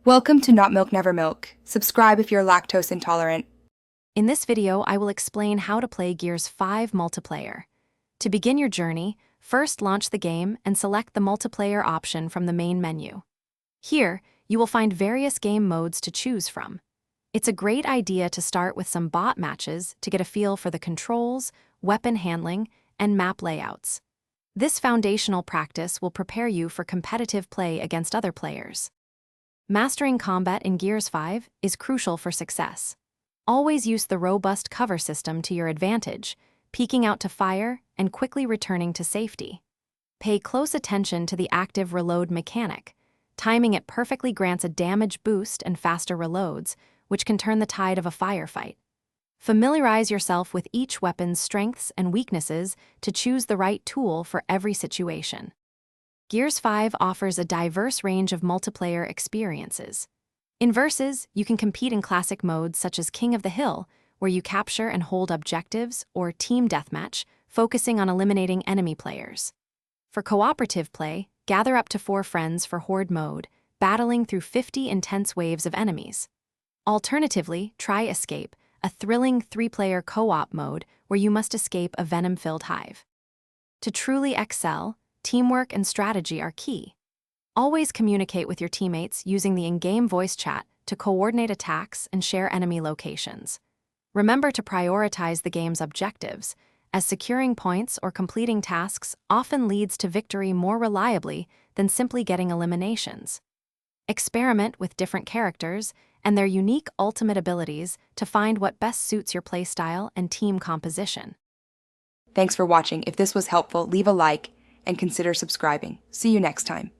Welcome to Not Milk Never Milk. Subscribe if you're lactose intolerant. In this video, I will explain how to play Gears 5 multiplayer. To begin your journey, first launch the game and select the multiplayer option from the main menu. Here, you will find various game modes to choose from. It's a great idea to start with some bot matches to get a feel for the controls, weapon handling, and map layouts. This foundational practice will prepare you for competitive play against other players. Mastering combat in Gears 5 is crucial for success. Always use the robust cover system to your advantage, peeking out to fire and quickly returning to safety. Pay close attention to the active reload mechanic. Timing it perfectly grants a damage boost and faster reloads, which can turn the tide of a firefight. Familiarize yourself with each weapon's strengths and weaknesses to choose the right tool for every situation. Gears 5 offers a diverse range of multiplayer experiences. In Versus, you can compete in classic modes such as King of the Hill, where you capture and hold objectives, or Team Deathmatch, focusing on eliminating enemy players. For cooperative play, gather up to 4 friends for Horde mode, battling through 50 intense waves of enemies. Alternatively, try Escape, a thrilling 3-player co-op mode where you must escape a venom-filled hive. To truly excel, teamwork and strategy are key. Always communicate with your teammates using the in-game voice chat to coordinate attacks and share enemy locations. Remember to prioritize the game's objectives, as securing points or completing tasks often leads to victory more reliably than simply getting eliminations. Experiment with different characters and their unique ultimate abilities to find what best suits your playstyle and team composition. Thanks for watching. If this was helpful, leave a like and consider subscribing. See you next time.